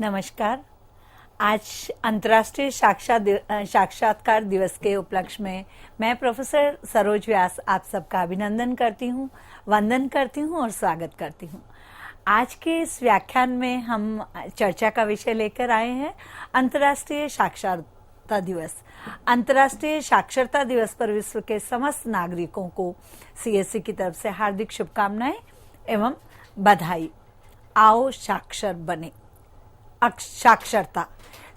नमस्कार। आज अंतर्राष्ट्रीय साक्षात्कार दिवस के उपलक्ष्य में मैं प्रोफेसर सरोज व्यास आप सबका अभिनंदन करती हूँ, वंदन करती हूँ और स्वागत करती हूँ। आज के इस व्याख्यान में हम चर्चा का विषय लेकर आए हैं अंतर्राष्ट्रीय साक्षरता दिवस। अंतर्राष्ट्रीय साक्षरता दिवस पर विश्व के समस्त नागरिकों को CSC की तरफ से हार्दिक शुभकामनाएं एवं बधाई। आओ साक्षर बने।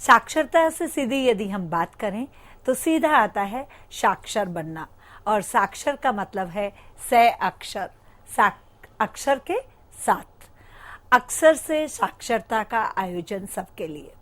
साक्षरता से सीधी यदि हम बात करें तो सीधा आता है साक्षर बनना, और साक्षर का मतलब है अक्षर, अक्षर के साथ। अक्षर से साक्षरता का आयोजन सबके लिए,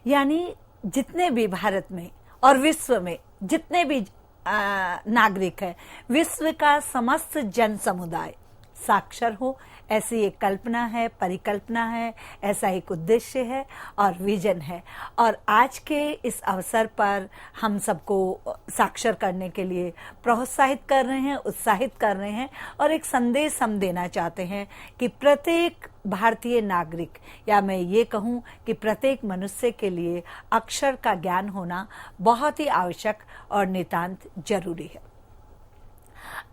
यानी जितने भी भारत में और विश्व में जितने भी नागरिक हैं, विश्व का समस्त जन समुदाय साक्षर हो, ऐसी एक कल्पना है, परिकल्पना है, ऐसा एक उद्देश्य है और विजन है। और आज के इस अवसर पर हम सबको साक्षर करने के लिए प्रोत्साहित कर रहे हैं, उत्साहित कर रहे हैं, और एक संदेश हम देना चाहते हैं कि प्रत्येक भारतीय नागरिक, या मैं ये कहूँ कि प्रत्येक मनुष्य के लिए अक्षर का ज्ञान होना बहुत ही आवश्यक और नितांत जरूरी है।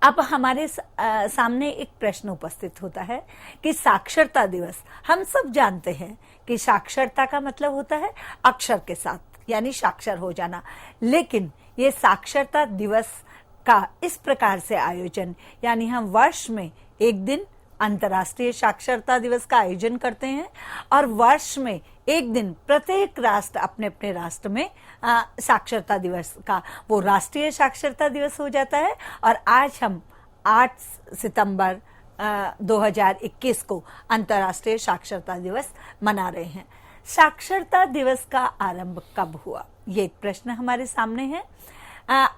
अब हमारे सामने एक प्रश्न उपस्थित होता है कि साक्षरता दिवस, हम सब जानते हैं कि साक्षरता का मतलब होता है अक्षर के साथ, यानी साक्षर हो जाना। लेकिन ये साक्षरता दिवस का इस प्रकार से आयोजन, यानी हम वर्ष में एक दिन अंतर्राष्ट्रीय साक्षरता दिवस का आयोजन करते हैं और वर्ष में एक दिन प्रत्येक राष्ट्र अपने अपने राष्ट्र में साक्षरता दिवस का वो राष्ट्रीय साक्षरता दिवस हो जाता है। और आज हम 8 सितंबर 2021 को अंतर्राष्ट्रीय साक्षरता दिवस मना रहे हैं। साक्षरता दिवस का आरंभ कब हुआ, ये एक प्रश्न हमारे सामने है।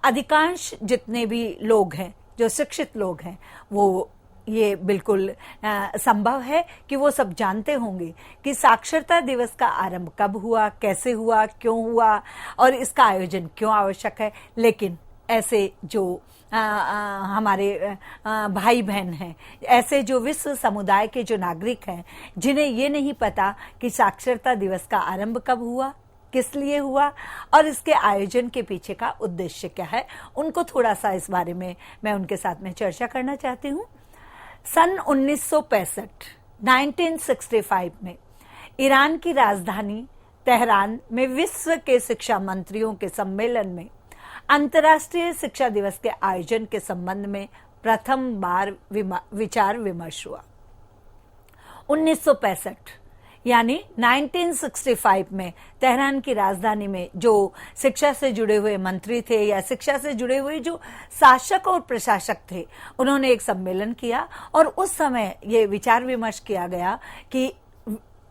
अधिकांश जितने भी लोग हैं, जो शिक्षित लोग हैं, वो ये बिल्कुल संभव है कि वो सब जानते होंगे कि साक्षरता दिवस का आरंभ कब हुआ, कैसे हुआ, क्यों हुआ और इसका आयोजन क्यों आवश्यक है। लेकिन ऐसे जो हमारे भाई बहन हैं, ऐसे जो विश्व समुदाय के जो नागरिक हैं, जिन्हें ये नहीं पता कि साक्षरता दिवस का आरंभ कब हुआ, किस लिए हुआ और इसके आयोजन के पीछे का उद्देश्य क्या है, उनको थोड़ा सा इस बारे में मैं उनके साथ में चर्चा करना चाहती हूँ। सन 1965 में ईरान की राजधानी तेहरान में विश्व के शिक्षा मंत्रियों के सम्मेलन में अंतर्राष्ट्रीय शिक्षा दिवस के आयोजन के संबंध में प्रथम बार विचार विमर्श हुआ। 1965 यानी 1965 में तेहरान की राजधानी में जो शिक्षा से जुड़े हुए मंत्री थे या शिक्षा से जुड़े हुए जो शासक और प्रशासक थे, उन्होंने एक सम्मेलन किया और उस समय ये विचार विमर्श किया गया कि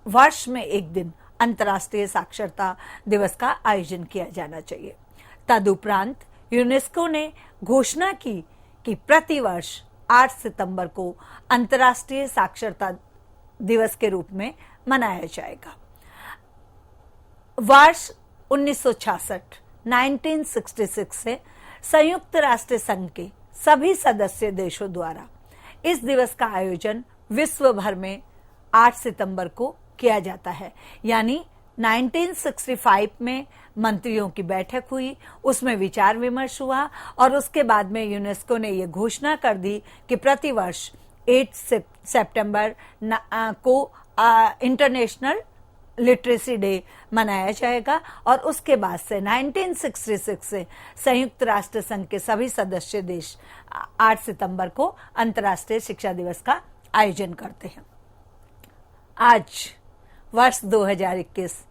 वर्ष में एक दिन अंतर्राष्ट्रीय साक्षरता दिवस का आयोजन किया जाना चाहिए। तदुपरांत यूनेस्को ने घोषणा की कि प्रतिवर्ष 8 सितंबर को अंतर्राष्ट्रीय साक्षरता दिवस के रूप में मनाया जाएगा। वर्ष 1966 से संयुक्त राष्ट्र संघ के सभी सदस्य देशों द्वारा इस दिवस का आयोजन विश्व भर में 8 सितंबर को किया जाता है। यानी 1965 में मंत्रियों की बैठक हुई, उसमें विचार विमर्श हुआ और उसके बाद में यूनेस्को ने यह घोषणा कर दी कि प्रतिवर्ष 8 सितंबर को इंटरनेशनल लिटरेसी डे मनाया जाएगा। और उसके बाद से 1966 से संयुक्त राष्ट्र संघ के सभी सदस्य देश 8 सितंबर को अंतर्राष्ट्रीय शिक्षा दिवस का आयोजन करते हैं। आज वर्ष 2021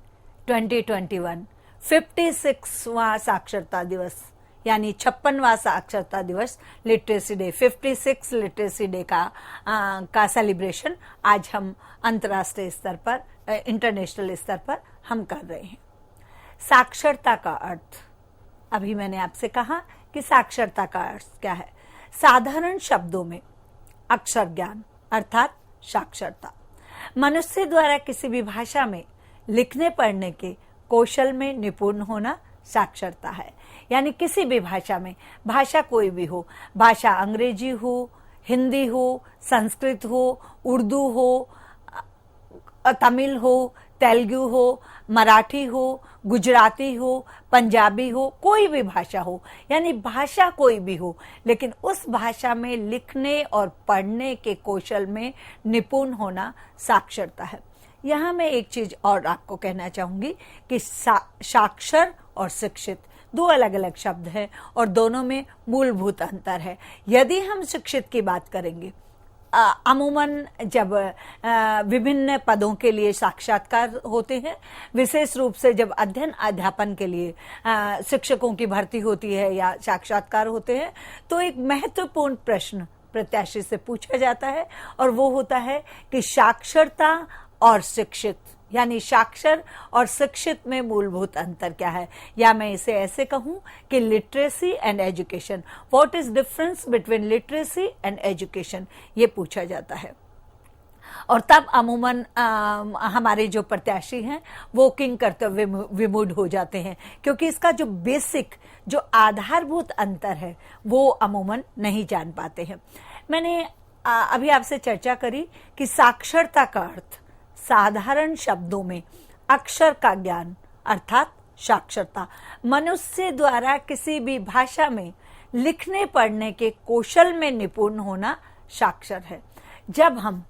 56वां साक्षरता दिवस, यानी 56वां साक्षरता दिवस, लिटरेसी डे, 56 लिटरेसी डे का सेलिब्रेशन आज हम अंतर्राष्ट्रीय स्तर पर, इंटरनेशनल स्तर पर हम कर रहे हैं। साक्षरता का अर्थ, अभी मैंने आपसे कहा कि साक्षरता का अर्थ क्या है। साधारण शब्दों में अक्षर ज्ञान अर्थात साक्षरता, मनुष्य द्वारा किसी भी भाषा में लिखने पढ़ने के कौशल में निपुण होना साक्षरता है। यानी किसी भी भाषा में, भाषा कोई भी हो, भाषा अंग्रेजी हो, हिंदी हो, संस्कृत हो, उर्दू हो, तमिल हो, तेलुगु हो, मराठी हो, गुजराती हो, पंजाबी हो, कोई भी भाषा हो, यानी भाषा कोई भी हो, लेकिन उस भाषा में लिखने और पढ़ने के कौशल में निपुण होना साक्षरता है। यहाँ मैं एक चीज और आपको कहना चाहूंगी कि साक्षर और शिक्षित दो अलग अलग शब्द हैं और दोनों में मूलभूत अंतर है। यदि हम शिक्षित की बात करेंगे, अमूमन जब विभिन्न पदों के लिए साक्षात्कार होते हैं, विशेष रूप से जब अध्ययन अध्यापन के लिए शिक्षकों की भर्ती होती है या साक्षात्कार होते हैं, तो एक महत्वपूर्ण प्रश्न प्रत्याशी से पूछा जाता है और वो होता है कि साक्षरता और शिक्षित, यानी साक्षर और शिक्षित में मूलभूत अंतर क्या है, या मैं इसे ऐसे कहूं कि literacy and education, what is difference between literacy and education, ये पूछा जाता है। और तब अमूमन हमारे जो प्रत्याशी हैं वो किंग कर्तव्य विमूढ़ हो जाते हैं, क्योंकि इसका जो बेसिक, जो आधारभूत अंतर है वो अमूमन नहीं जान पाते हैं। मैंने अभी आपसे चर्चा करी कि साक्षरता का अर्थ साधारण शब्दों में अक्षर का ज्ञान अर्थात साक्षरता, मनुष्य द्वारा किसी भी भाषा में लिखने पढ़ने के कौशल में निपुण होना साक्षर है। जब हम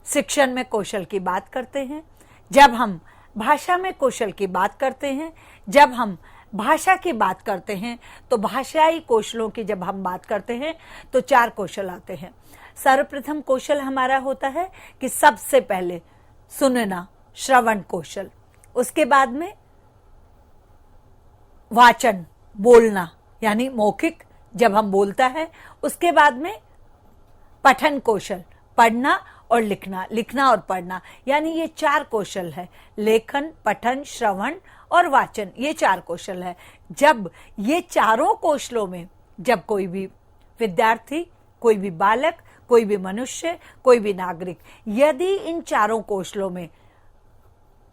शिक्षण में कौशल की बात करते हैं, जब हम भाषा में कौशल की बात करते हैं, जब हम भाषा की बात करते हैं, तो भाषाई कौशलों की जब हम बात करते हैं तो 4 कौशल आते हैं। सर्वप्रथम कौशल हमारा होता है कि सबसे पहले सुनना, श्रवण कौशल, उसके बाद में वाचन, बोलना यानी मौखिक जब हम बोलता है, उसके बाद में पठन कौशल, पढ़ना और लिखना, लिखना और पढ़ना, यानी ये 4 कौशल है। लेखन, पठन, श्रवण और वाचन, ये 4 कौशल है। जब ये चारों कौशलों में जब कोई भी विद्यार्थी, कोई भी बालक, कोई भी मनुष्य, कोई भी नागरिक, यदि इन चारों कौशलों में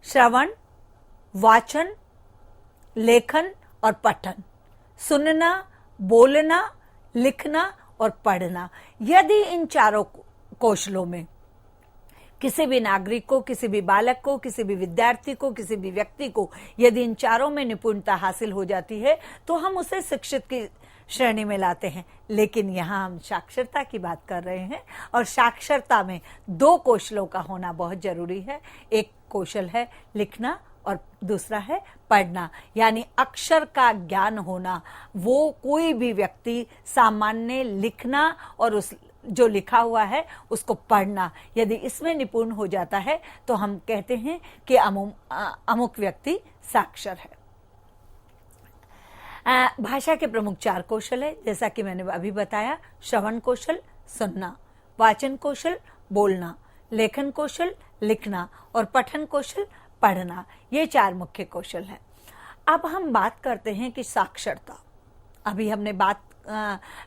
श्रवण, वाचन, लेखन और पठन, सुनना, बोलना, लिखना और पढ़ना, यदि इन चारों कौशलों में किसी भी नागरिक को, किसी भी बालक को, किसी भी विद्यार्थी को, किसी भी व्यक्ति को यदि इन चारों में निपुणता हासिल हो जाती है तो हम उसे शिक्षित की श्रेणी में लाते हैं। लेकिन यहाँ हम साक्षरता की बात कर रहे हैं और साक्षरता में 2 कौशलों का होना बहुत जरूरी है। एक कौशल है लिखना और दूसरा है पढ़ना, यानी अक्षर का ज्ञान होना। वो कोई भी व्यक्ति सामान्य लिखना और उस जो लिखा हुआ है उसको पढ़ना, यदि इसमें निपुण हो जाता है तो हम कहते हैं कि अमुक व्यक्ति साक्षर है। भाषा के प्रमुख 4 कौशल है, जैसा कि मैंने अभी बताया। श्रवण कौशल, सुनना, वाचन कौशल, बोलना, लेखन कौशल, लिखना और पठन कौशल, पढ़ना, ये 4 मुख्य कौशल हैं। अब हम बात करते हैं कि साक्षरता, अभी हमने बात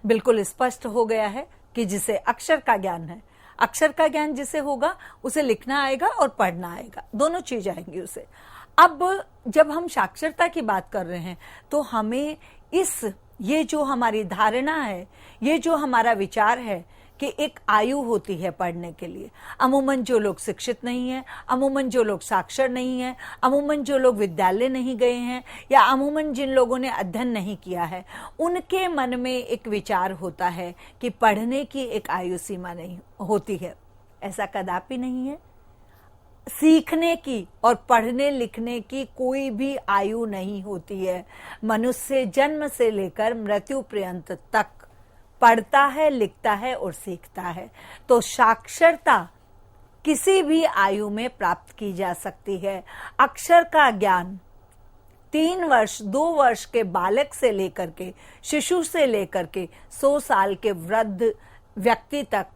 बिल्कुल स्पष्ट हो गया है कि जिसे अक्षर का ज्ञान है, अक्षर का ज्ञान जिसे होगा उसे लिखना आएगा और पढ़ना आएगा, दोनों चीज आएंगी उसे। अब जब हम साक्षरता की बात कर रहे हैं तो हमें ये जो हमारी धारणा है, ये जो हमारा विचार है कि एक आयु होती है पढ़ने के लिए। अमूमन जो लोग शिक्षित नहीं है, अमूमन जो लोग साक्षर नहीं है, अमूमन जो लोग विद्यालय नहीं गए हैं, या अमूमन जिन लोगों ने अध्ययन नहीं किया है, उनके मन में एक विचार होता है कि पढ़ने की एक आयु सीमा नहीं होती है। ऐसा कदापि नहीं है। सीखने की और पढ़ने लिखने की कोई भी आयु नहीं होती है। मनुष्य जन्म से लेकर मृत्यु पर्यंत तक पढ़ता है, लिखता है और सीखता है। तो साक्षरता किसी भी आयु में प्राप्त की जा सकती है। अक्षर का ज्ञान 3 वर्ष 2 वर्ष के बालक से लेकर के, शिशु से लेकर के 100 साल के वृद्ध व्यक्ति तक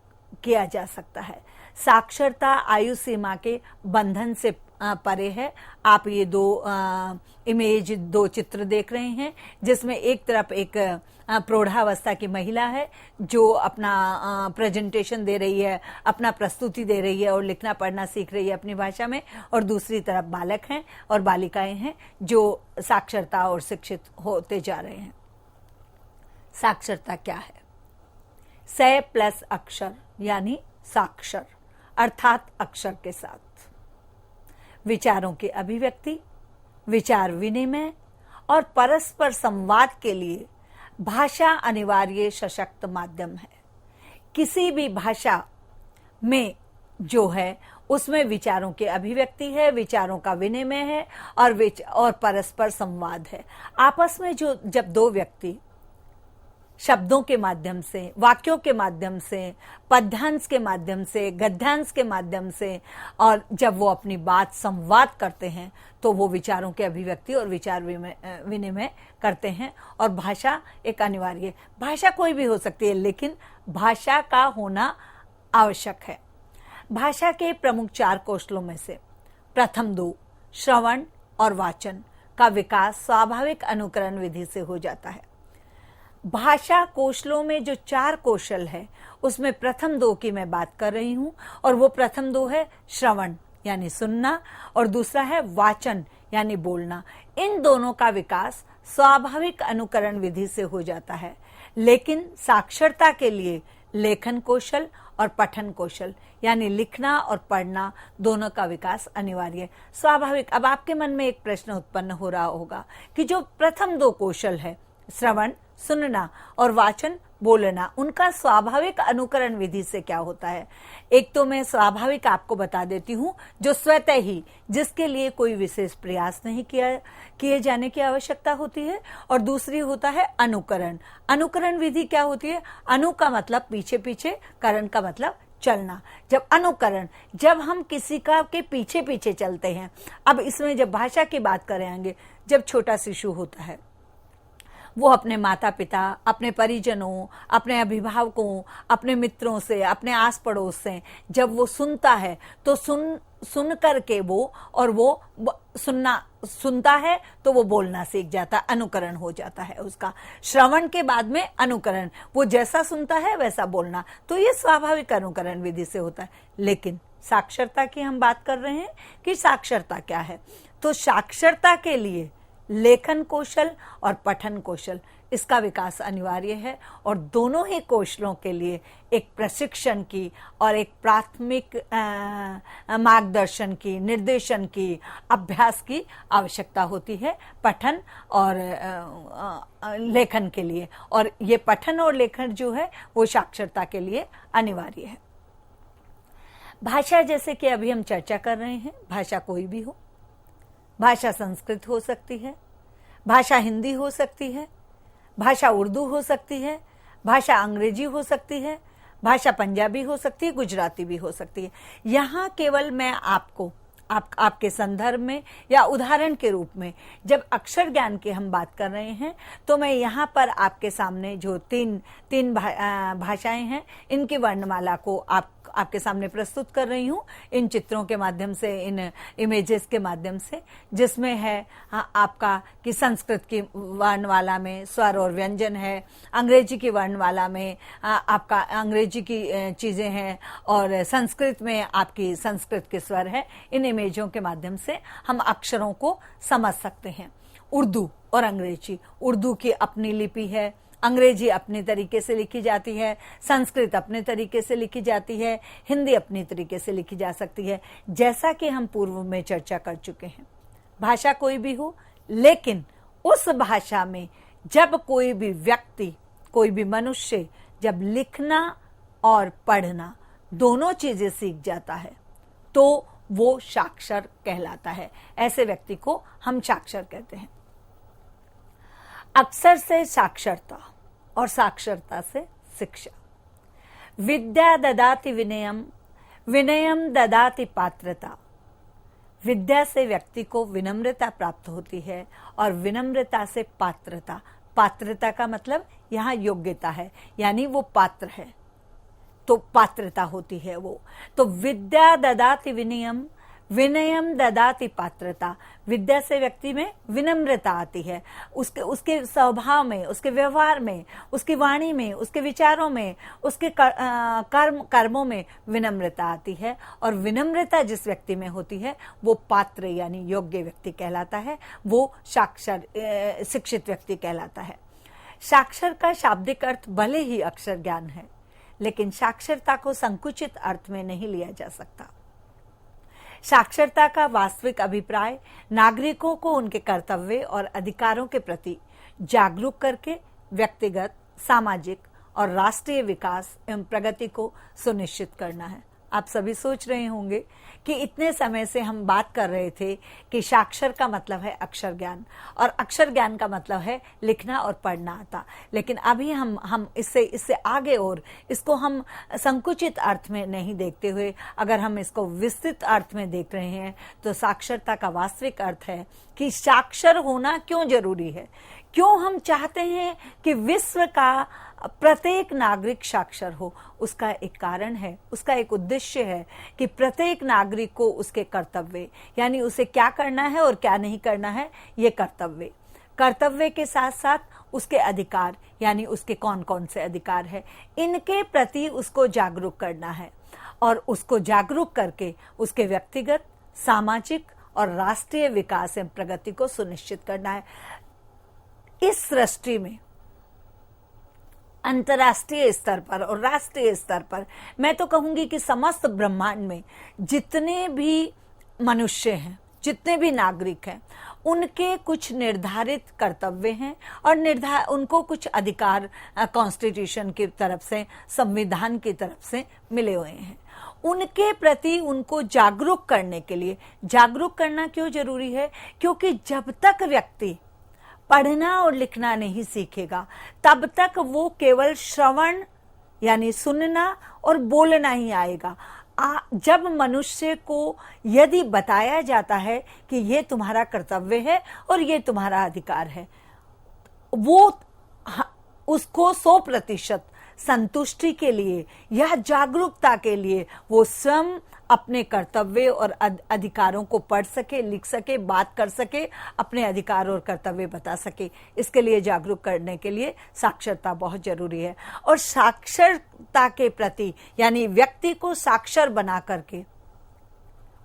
किया जा सकता है। साक्षरता आयु सीमा के बंधन से परे है। आप ये 2 चित्र देख रहे हैं, जिसमें एक तरफ एक प्रौढ़ावस्था की महिला है जो अपना प्रेजेंटेशन दे रही है, अपना प्रस्तुति दे रही है और लिखना पढ़ना सीख रही है अपनी भाषा में, और दूसरी तरफ बालक हैं और बालिकाएं हैं जो साक्षरता और शिक्षित होते जा रहे हैं। साक्षरता क्या है? स प्लस अक्षर यानी साक्षर, अर्थात अक्षर के साथ। विचारों की अभिव्यक्ति, विचार विनिमय और परस्पर संवाद के लिए भाषा अनिवार्य सशक्त माध्यम है। किसी भी भाषा में जो है उसमें विचारों की अभिव्यक्ति है, विचारों का विनिमय है और परस्पर संवाद है। आपस में जब दो व्यक्ति शब्दों के माध्यम से, वाक्यों के माध्यम से, पद्यांश के माध्यम से, गद्यांश के माध्यम से और जब वो अपनी बात संवाद करते हैं तो वो विचारों की अभिव्यक्ति और विचार विनिमय करते हैं। और भाषा एक अनिवार्य, भाषा कोई भी हो सकती है लेकिन भाषा का होना आवश्यक है। भाषा के प्रमुख 4 कौशलों में से प्रथम 2 श्रवण और वाचन का विकास स्वाभाविक अनुकरण विधि से हो जाता है। भाषा कौशलों में जो 4 कौशल है उसमें प्रथम 2 की मैं बात कर रही हूं और वो प्रथम 2 है श्रवण यानी सुनना और दूसरा है वाचन यानी बोलना। इन दोनों का विकास स्वाभाविक अनुकरण विधि से हो जाता है, लेकिन साक्षरता के लिए लेखन कौशल और पठन कौशल यानी लिखना और पढ़ना दोनों का विकास अनिवार्य है। स्वाभाविक। अब आपके मन में एक प्रश्न उत्पन्न हो रहा होगा कि जो प्रथम 2 कौशल है, श्रवण सुनना और वाचन बोलना, उनका स्वाभाविक अनुकरण विधि से क्या होता है। एक तो मैं स्वाभाविक आपको बता देती हूं, जो स्वतः ही, जिसके लिए कोई विशेष प्रयास नहीं किए जाने की आवश्यकता होती है, और दूसरी होता है अनुकरण। अनुकरण विधि क्या होती है? अनु का मतलब पीछे पीछे, करण का मतलब चलना। जब अनुकरण, जब हम किसी का के पीछे पीछे चलते हैं। अब इसमें जब भाषा की बात करेंगे, जब छोटा शिशु होता है वो अपने माता पिता, अपने परिजनों, अपने अभिभावकों, अपने मित्रों से, अपने आस पड़ोस से जब वो सुनता है तो सुन करके वो सुनता है तो वो बोलना सीख जाता है, अनुकरण हो जाता है उसका। श्रवण के बाद में अनुकरण, वो जैसा सुनता है वैसा बोलना, तो ये स्वाभाविक अनुकरण विधि से होता है। लेकिन साक्षरता की हम बात कर रहे हैं कि साक्षरता क्या है, तो साक्षरता के लिए लेखन कौशल और पठन कौशल, इसका विकास अनिवार्य है। और दोनों ही कौशलों के लिए एक प्रशिक्षण की और एक प्राथमिक मार्गदर्शन की, निर्देशन की, अभ्यास की आवश्यकता होती है पठन और लेखन के लिए। और ये पठन और लेखन जो है वो साक्षरता के लिए अनिवार्य है। भाषा, जैसे कि अभी हम चर्चा कर रहे हैं, भाषा कोई भी हो, भाषा संस्कृत हो सकती है, भाषा हिंदी हो सकती है, भाषा उर्दू हो सकती है, भाषा अंग्रेजी हो सकती है, भाषा पंजाबी हो सकती है, गुजराती भी हो सकती है। यहाँ केवल मैं आपको आपके संदर्भ में या उदाहरण के रूप में जब अक्षर ज्ञान की हम बात कर रहे हैं तो मैं यहाँ पर आपके सामने जो तीन भाषाएं हैं इनकी वर्णमाला को आपके सामने प्रस्तुत कर रही हूँ, इन चित्रों के माध्यम से, इन इमेजेस के माध्यम से, जिसमें है आपका कि संस्कृत की वर्णमाला में स्वर और व्यंजन है, अंग्रेजी की वर्णमाला में आपका अंग्रेजी की चीजें हैं और संस्कृत में आपकी संस्कृत के स्वर है। इन इमेजों के माध्यम से हम अक्षरों को समझ सकते हैं। उर्दू और अंग्रेजी, उर्दू की अपनी लिपि है, अंग्रेजी अपने तरीके से लिखी जाती है, संस्कृत अपने तरीके से लिखी जाती है, हिंदी अपनी तरीके से लिखी जा सकती है। जैसा कि हम पूर्व में चर्चा कर चुके हैं, भाषा कोई भी हो, लेकिन उस भाषा में जब कोई भी व्यक्ति, कोई भी मनुष्य जब लिखना और पढ़ना दोनों चीजें सीख जाता है तो वो साक्षर कहलाता है। ऐसे व्यक्ति को हम साक्षर कहते हैं। अक्षर से साक्षरता और साक्षरता से शिक्षा। विद्या ददाति विनयम, विनयम ददाति पात्रता। विद्या से व्यक्ति को विनम्रता प्राप्त होती है और विनम्रता से पात्रता। पात्रता का मतलब यहाँ योग्यता है, यानी वो पात्र है तो पात्रता होती है वो। तो विद्या ददाति विनयम, विनयम ददाति पात्रता। विद्या से व्यक्ति में विनम्रता आती है, उसके स्वभाव में, उसके व्यवहार में, उसकी वाणी में, उसके विचारों में, उसके कर्मों में विनम्रता आती है। और विनम्रता जिस व्यक्ति में होती है वो पात्र यानी योग्य व्यक्ति कहलाता है, वो साक्षर शिक्षित व्यक्ति कहलाता है। साक्षर का शाब्दिक अर्थ भले ही अक्षर ज्ञान है, लेकिन साक्षरता को संकुचित अर्थ में नहीं लिया जा सकता। साक्षरता का वास्तविक अभिप्राय नागरिकों को उनके कर्तव्य और अधिकारों के प्रति जागरूक करके व्यक्तिगत, सामाजिक और राष्ट्रीय विकास एवं प्रगति को सुनिश्चित करना है। आप सभी सोच रहे होंगे कि इतने समय से हम बात कर रहे थे कि साक्षर का मतलब है अक्षर ज्ञान और अक्षर ज्ञान का मतलब है लिखना और पढ़ना आता, लेकिन अभी हम इससे आगे और इसको हम संकुचित अर्थ में नहीं देखते हुए अगर हम इसको विस्तृत अर्थ में देख रहे हैं तो साक्षरता का वास्तविक अर्थ है कि साक्षर होना क्यों जरूरी है, क्यों हम चाहते हैं कि विश्व का प्रत्येक नागरिक साक्षर हो। उसका एक कारण है, उसका एक उद्देश्य है कि प्रत्येक नागरिक को उसके कर्तव्य यानी उसे क्या करना है और क्या नहीं करना है, ये कर्तव्य के साथ साथ उसके अधिकार यानी उसके कौन कौन से अधिकार है, इनके प्रति उसको जागरूक करना है और उसको जागरूक करके उसके व्यक्तिगत, सामाजिक और राष्ट्रीय विकास एवं प्रगति को सुनिश्चित करना है। इस सृष्टि में अंतर्राष्ट्रीय स्तर पर और राष्ट्रीय स्तर पर मैं तो कहूंगी कि समस्त ब्रह्मांड में जितने भी मनुष्य हैं, जितने भी नागरिक हैं, उनके कुछ निर्धारित कर्तव्य हैं और उनको कुछ अधिकार कॉन्स्टिट्यूशन की तरफ से, संविधान की तरफ से मिले हुए हैं। उनके प्रति उनको जागरूक करने के लिए, जागरूक करना क्यों जरूरी है? क्योंकि जब तक व्यक्ति पढ़ना और लिखना नहीं सीखेगा तब तक वो केवल श्रवण यानी सुनना और बोलना ही आएगा। जब मनुष्य को यदि बताया जाता है कि ये तुम्हारा कर्तव्य है और ये तुम्हारा अधिकार है, वो उसको 100% संतुष्टि के लिए या जागरूकता के लिए वो स्वयं अपने कर्तव्य और अधिकारों को पढ़ सके, लिख सके, बात कर सके, अपने अधिकार और कर्तव्य बता सके। इसके लिए जागरूक करने के लिए साक्षरता बहुत जरूरी है और साक्षरता के प्रति यानी व्यक्ति को साक्षर बना करके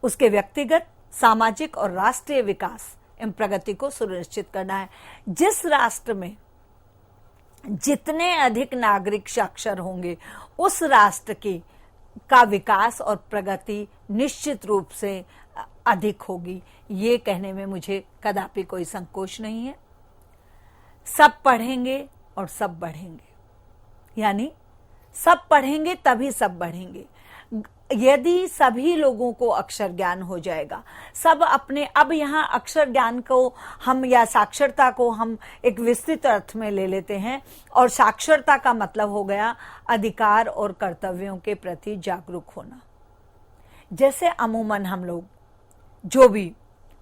उसके व्यक्तिगत, सामाजिक और राष्ट्रीय विकास एवं प्रगति को सुनिश्चित करना है। जिस राष्ट्र में जितने अधिक नागरिक साक्षर होंगे उस राष्ट्र की का विकास और प्रगति निश्चित रूप से अधिक होगी। ये कहने में मुझे कदापि कोई संकोच नहीं है। सब पढ़ेंगे और सब बढ़ेंगे, यानी सब पढ़ेंगे तभी सब बढ़ेंगे। यदि सभी लोगों को अक्षर ज्ञान हो जाएगा, सब अपने, अब यहाँ अक्षर ज्ञान को हम या साक्षरता को हम एक विस्तृत अर्थ में ले लेते हैं और साक्षरता का मतलब हो गया अधिकार और कर्तव्यों के प्रति जागरूक होना। जैसे अमूमन हम लोग जो भी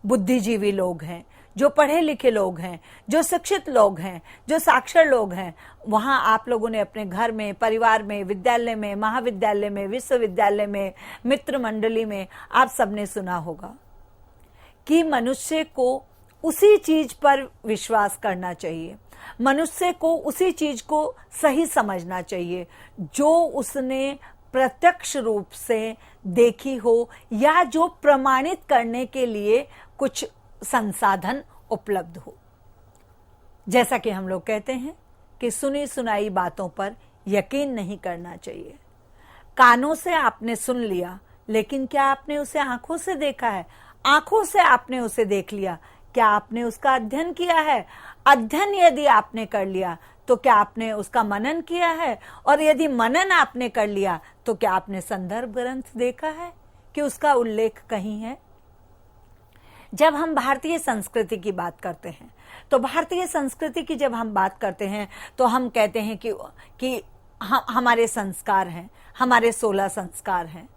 बुद्धिजीवी लोग हैं, जो पढ़े लिखे लोग हैं, जो शिक्षित लोग हैं, जो साक्षर लोग हैं, वहां आप लोगों ने अपने घर में, परिवार में, विद्यालय में, महाविद्यालय में, विश्वविद्यालय में, मित्र मंडली में आप सबने सुना होगा कि मनुष्य को उसी चीज पर विश्वास करना चाहिए, मनुष्य को उसी चीज को सही समझना चाहिए जो उसने प्रत्यक्ष रूप से देखी हो या जो प्रमाणित करने के लिए कुछ संसाधन उपलब्ध हो। जैसा कि हम लोग कहते हैं कि सुनी सुनाई बातों पर यकीन नहीं करना चाहिए। कानों से आपने सुन लिया, लेकिन क्या आपने उसे आंखों से देखा है? आंखों से आपने उसे देख लिया, क्या आपने उसका अध्ययन किया है? अध्ययन यदि आपने कर लिया तो क्या आपने उसका मनन किया है? और यदि मनन आपने कर लिया तो क्या आपने संदर्भ ग्रंथ देखा है कि उसका उल्लेख कहीं है? जब हम भारतीय संस्कृति की बात करते हैं तो भारतीय संस्कृति की जब हम बात करते हैं तो हम कहते हैं कि हमारे संस्कार हैं, हमारे 16 संस्कार हैं।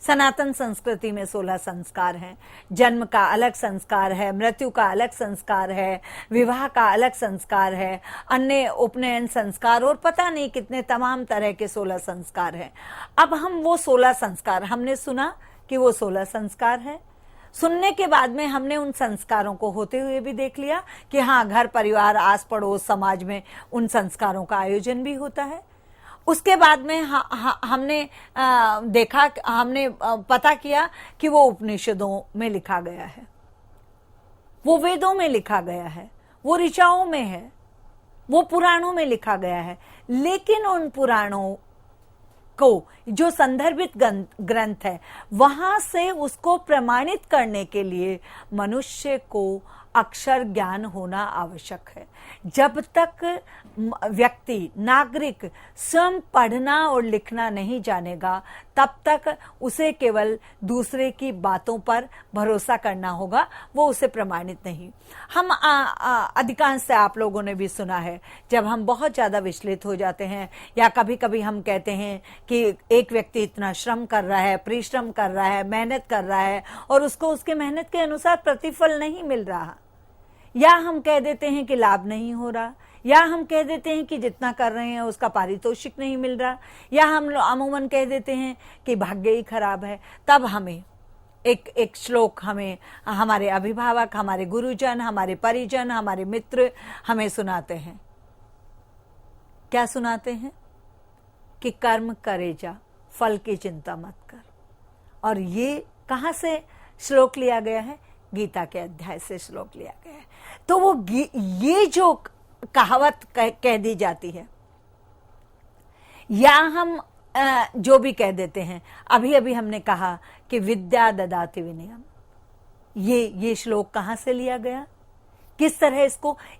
सनातन संस्कृति में 16 संस्कार हैं। जन्म का अलग संस्कार है, मृत्यु का अलग संस्कार है, विवाह का अलग संस्कार है, अन्य उपनयन संस्कार और पता नहीं कितने तमाम तरह के 16 संस्कार हैं। अब हम वो 16 संस्कार, हमने सुना कि वो 16 संस्कार है। सुनने के बाद में हमने उन संस्कारों को होते हुए भी देख लिया कि हाँ, घर परिवार, आस पड़ोस, समाज में उन संस्कारों का आयोजन भी होता है। उसके बाद में हमने देखा, हमने पता किया कि वो उपनिषदों में लिखा गया है, वो वेदों में लिखा गया है, वो ऋचाओं में है, वो पुराणों में लिखा गया है। लेकिन उन पुराणों को, जो संदर्भित ग्रंथ है, वहां से उसको प्रमाणित करने के लिए मनुष्य को अक्षर ज्ञान होना आवश्यक है। जब तक व्यक्ति, नागरिक स्वयं पढ़ना और लिखना नहीं जानेगा, तब तक उसे केवल दूसरे की बातों पर भरोसा करना होगा, वो उसे प्रमाणित नहीं। हम अधिकांश से आप लोगों ने भी सुना है, जब हम बहुत ज्यादा विचलित हो जाते हैं या कभी कभी हम कहते हैं कि एक व्यक्ति इतना श्रम कर रहा है, परिश्रम कर रहा है, मेहनत कर रहा है और उसको उसके मेहनत के अनुसार प्रतिफल नहीं मिल रहा, या हम कह देते हैं कि लाभ नहीं हो रहा, या हम कह देते हैं कि जितना कर रहे हैं उसका पारितोषिक नहीं मिल रहा, या हम अमूमन कह देते हैं कि भाग्य ही खराब है, तब हमें एक श्लोक हमें हमारे अभिभावक, हमारे गुरुजन, हमारे परिजन, हमारे मित्र हमें सुनाते हैं। क्या सुनाते हैं? कि कर्म करे जा, फल की चिंता मत कर। और ये कहां से श्लोक लिया गया है? गीता के अध्याय से श्लोक लिया गया है। तो वो ये जो कहावत कह दी जाती है, या हम जो भी कह देते हैं, अभी अभी हमने कहा कि विद्या ददाति विनयम, ये श्लोक कहां से लिया गया? किस तरह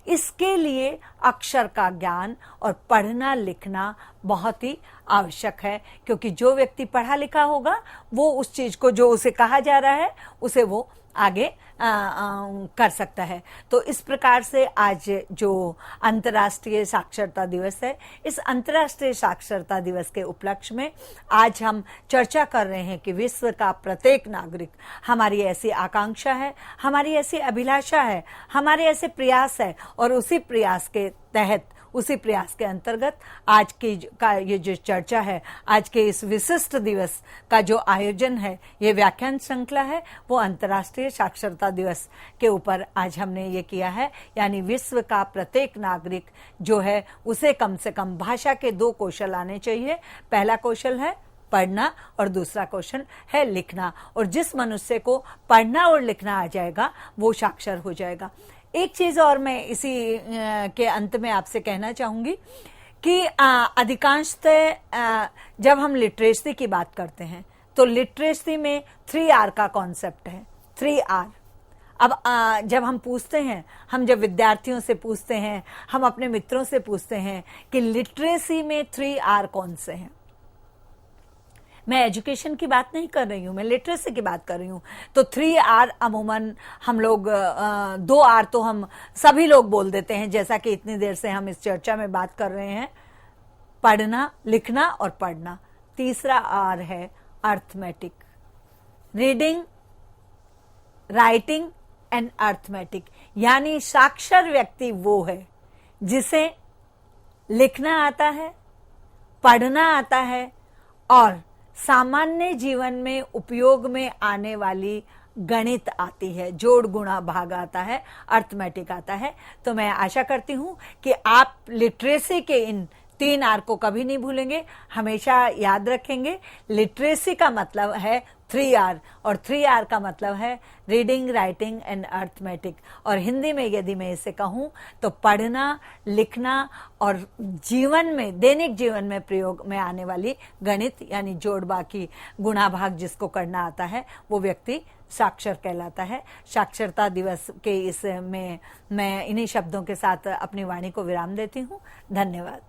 इसके लिए अक्षर का ज्ञान और पढ़ना लिखना बहुत ही आवश्यक है, क्योंकि जो व्यक्ति पढ़ा लिखा होगा वो उस चीज को, जो उसे कहा जा रहा है, उसे वो आगे कर सकता है। तो इस प्रकार से आज जो अंतर्राष्ट्रीय साक्षरता दिवस है, इस अंतर्राष्ट्रीय साक्षरता दिवस के उपलक्ष्य में आज हम चर्चा कर रहे हैं कि विश्व का प्रत्येक नागरिक, हमारी ऐसी आकांक्षा है, हमारी ऐसी अभिलाषा है, हमारे ऐसे प्रयास है, और उसी प्रयास के तहत, उसी प्रयास के अंतर्गत आज की का ये जो चर्चा है, आज के इस विशिष्ट दिवस का जो आयोजन है, ये व्याख्यान श्रृंखला है, वो अंतर्राष्ट्रीय साक्षरता दिवस के ऊपर आज हमने ये किया है। यानी विश्व का प्रत्येक नागरिक जो है, उसे कम से कम भाषा के 2 कौशल आने चाहिए। पहला कौशल है पढ़ना और दूसरा कौशल है लिखना। और जिस मनुष्य को पढ़ना और लिखना आ जाएगा, वो साक्षर हो जाएगा। एक चीज और मैं इसी के अंत में आपसे कहना चाहूंगी कि अधिकांशतः जब हम लिटरेसी की बात करते हैं, तो लिटरेसी में 3R का कॉन्सेप्ट है, 3R। अब जब हम पूछते हैं, हम जब विद्यार्थियों से पूछते हैं, हम अपने मित्रों से पूछते हैं कि लिटरेसी में 3R कौन से हैं, मैं एजुकेशन की बात नहीं कर रही हूं, मैं लिटरेसी की बात कर रही हूं। तो 3R अमूमन हम लोग 2R तो हम सभी लोग बोल देते हैं, जैसा कि इतनी देर से हम इस चर्चा में बात कर रहे हैं, पढ़ना, लिखना और पढ़ना। तीसरा R है arithmetic, reading, writing and arithmetic. यानी साक्षर व्यक्ति वो है जिसे लिखना आता है, पढ़ना आता है और सामान्य जीवन में उपयोग में आने वाली गणित आती है, जोड़ गुणा भाग आता है, अर्थमेटिक आता है। तो मैं आशा करती हूं कि आप लिटरेसी के इन 3R को कभी नहीं भूलेंगे, हमेशा याद रखेंगे। लिटरेसी का मतलब है 3R और 3R का मतलब है रीडिंग, राइटिंग एंड अर्थमेटिक। और हिंदी में यदि मैं इसे कहूं तो पढ़ना, लिखना और जीवन में, दैनिक जीवन में प्रयोग में आने वाली गणित, यानी जोड़ बाकी गुणा भाग जिसको करना आता है, वो व्यक्ति साक्षर कहलाता है। साक्षरता दिवस के इस में मैं इन्हीं शब्दों के साथ अपनी वाणी को विराम देती हूं। धन्यवाद।